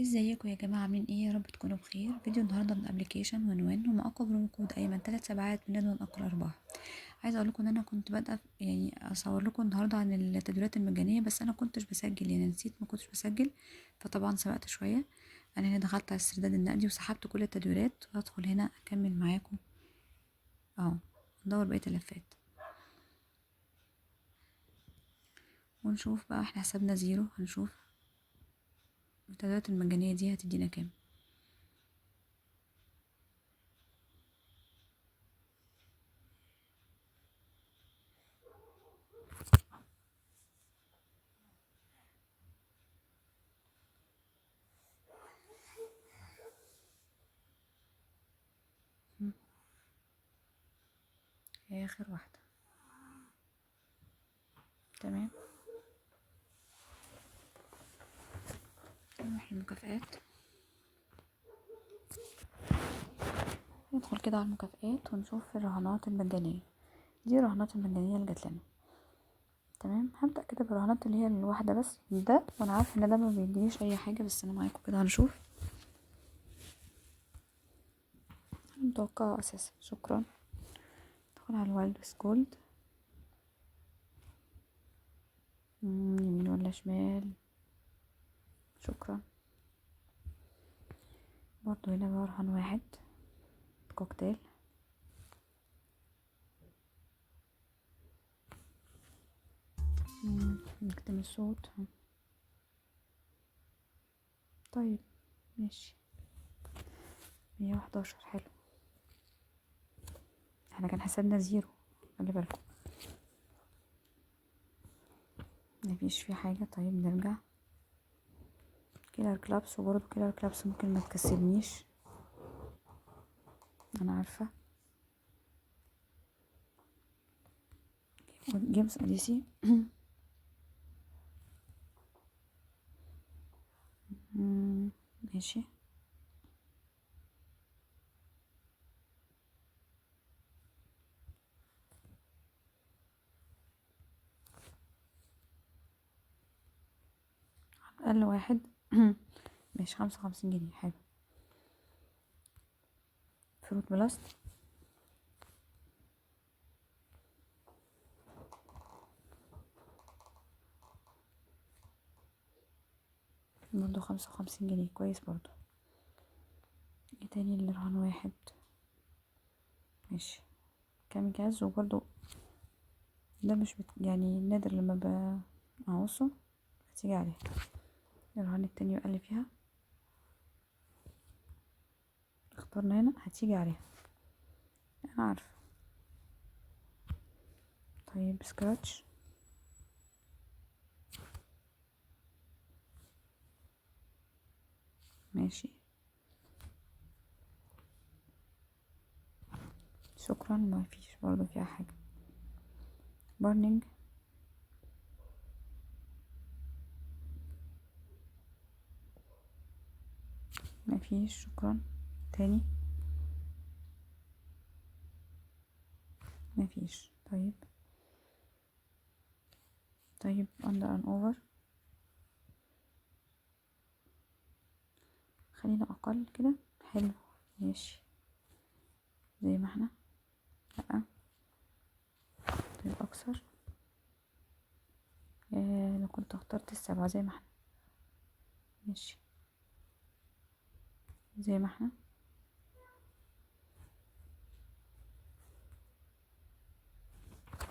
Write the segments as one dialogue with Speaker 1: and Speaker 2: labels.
Speaker 1: ازيكم يا جماعة عاملين ايه؟ يا رب تكونوا بخير. فيديو النهاردة من ابلكيشن ونوان. هم اقوى برومو كود ايمن 3 سبعات من نضمن اقوى ارباح. عايزة اقول لكم ان انا كنت بادئة يعني اصور لكم النهاردة عن التدريبات المجانية، بس انا كنتش بسجل، يعني نسيت ما كنتش بسجل، فطبعا سبقت شوية. انا هنا دخلت على السرداد النقدي وسحبت كل التدويرات، وهدخل هنا اكمل معاكم اهو، ندور بقية اللفات ونشوف بقى. احنا حسابنا زيرو، هنشوف التدويرات المجانية دي هتدينا كام. اخر واحدة، تمام. نروح المكافآت، ندخل كده على المكافآت ونشوف الرهانات المجانية. دي الرهانات المجانية اللي جات لنا، تمام. هبدأ كده بالرهانات اللي هي الواحدة بس ده، وانا عارفة ان ده ما بيدينيش اي حاجة، بس انا معاكم كده هنشوف. انا متوقعة اساسا. شكرا. ندخل على الوايلد جولد، يمين ولا شمال؟ شكرا. برضو هنا بقى رهان واحد كوكتيل، نكتم الصوت. طيب ماشي، 111. حلو، احنا كان حسابنا زيرو، خلي بالكم مفيش فيه حاجة. طيب نرجع كيلر كلابس، وبرضه كيلر كلابس ممكن ما تكسبنيش، انا عارفة. جيمس اديسي ماشي. اقل واحد ماشي، 55 جنيه. حلو. فروت بلاست، برضو 55 جنيه، كويس برضو. ايه تاني اللي رهان واحد؟ ماشي، كام جاز. وبرضو ده مش يعني نادر لما اعوصه هتيجي عليه. الرهان التاني بقى اللي فيها اخترنا هنا هتيجي عليها، انا عارفة. طيب سكراتش، ماشي. شكرا، ما فيش برضو فيها حاجة. بارنينج، ما فيش. شكرا. تاني، ما فيش. طيب طيب اندر ان اوفر، خلينا اقل كده. حلو، ماشي زي ما احنا. لا، طيب اكثر. انا كنت اخترت السبعة زي ما احنا، ماشي زي ما احنا.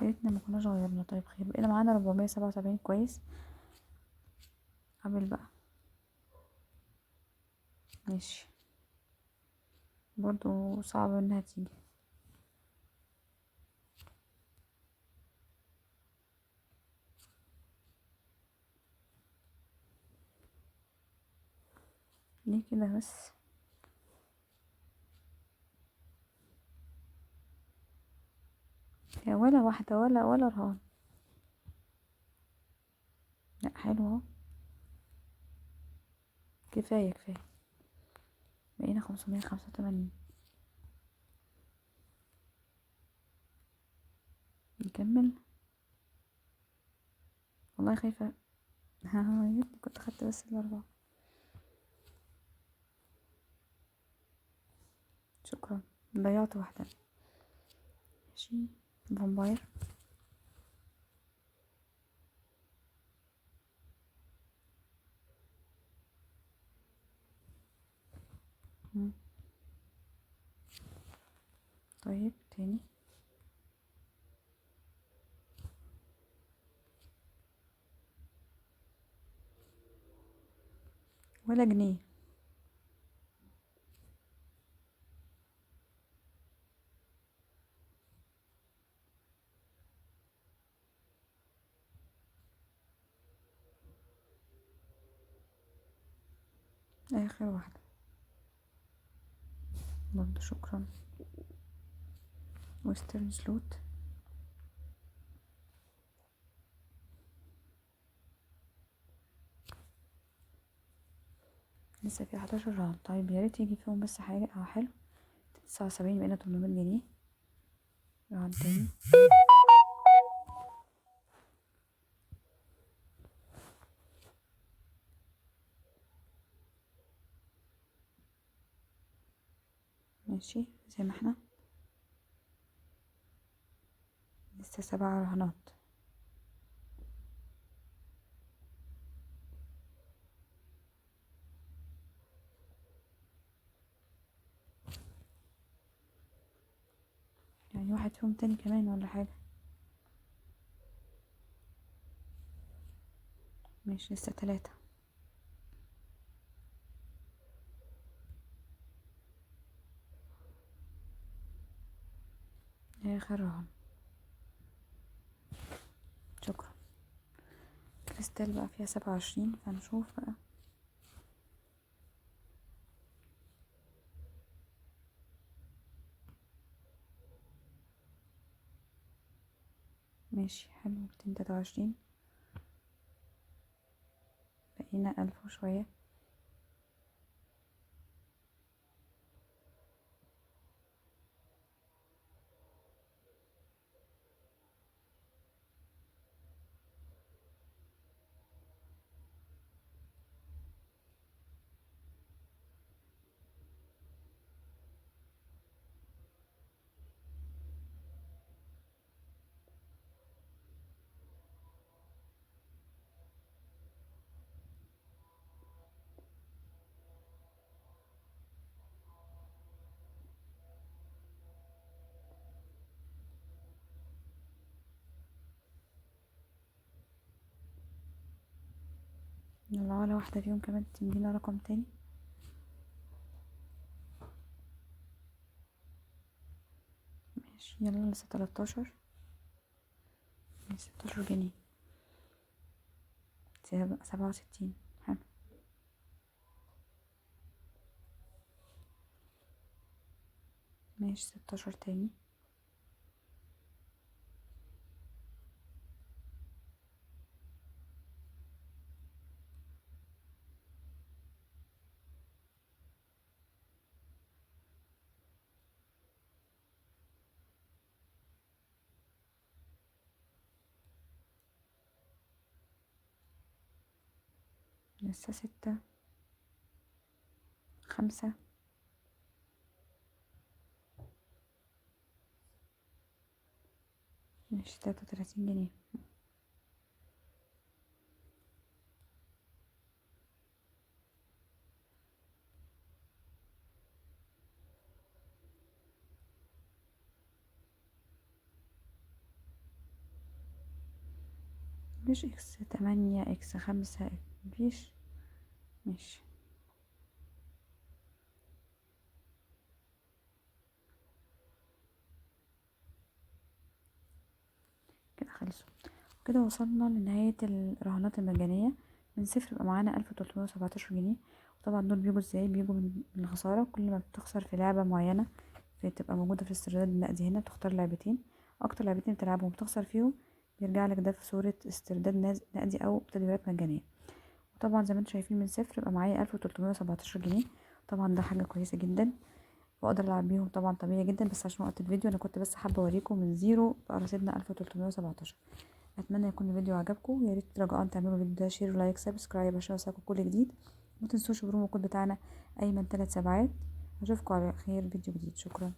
Speaker 1: يا ريتنا ما كناش غيرنا. طيب خير، بقينا معانا 477، كويس. قبل بقى، ماشي. برضو صعب انها تيجي. ليه كده بس؟ يا ولا واحدة ولا رهان. لا حلو اهو، كفاية كفاية. بقينا 585. نكمل. والله خايفة يا ريتني كنت خدت بس الأربعة. شكرا. ضيعت واحدة. ماشي. فامباير. طيب تاني. ولا جنيه. اخر واحدة برضو. شكرا. وسترن سلوت. لسه في 11 راوند. طيب يا ريت يجي فيهم بس حاجة او حلو. 79 بقينا 800 جنيه. راوند تاني. ماشي زي ما احنا. لسه 7 رهانات. يعني واحد فيهم تاني كمان ولا حاجة. ماشي لسه 3. اخر رهان. شكرا. كريستال بقى فيها 27، فنشوف بقى. ماشي حلو. 223. بقينا 1000 وشوية. يلا ولا واحدة فيهم كمان تدينا رقم تاني. ماشي يلا لسه 13. 16 جنيه. 67. حلو. ماشي 16 تاني. لسه 6. 5. ماشي 33 جنيه. مفيش X8 X5. مفيش. ماشي كده خلصوا. كده وصلنا لنهاية الرهانات المجانية. من صفر يبقى معانا 1317 جنيه. وطبعا دول بيجوا ازاي؟ بيجوا من الخسارة. كل ما بتخسر في لعبة معينة بتبقى موجودة في الاسترداد النقدي هنا، بتختار لعبتين. اكتر لعبتين بتلعبهم وبتخسر فيهم بيرجع لك ده في صورة استرداد نقدي او تدويرات مجانية. وطبعا زي ما انتم شايفين من صفر يبقى معايا 1317 جنيه. طبعا ده حاجة كويسة جدا، واقدر العب بيهم طبعا طبيعي جدا. بس عشان وقت الفيديو انا كنت بس حابة اوريكم من زيرو بقى رصيدنا 1317. اتمنى يكون الفيديو عجبكم. يا ريت رجاء تعملوا الفيديو ده شير ولايك سبسكرايب عشان يوصلكم كل جديد. ومتنسوش البرومو كود بتاعنا ايمن 3 سبعات. اشوفكم على خير فيديو جديد. شكرا.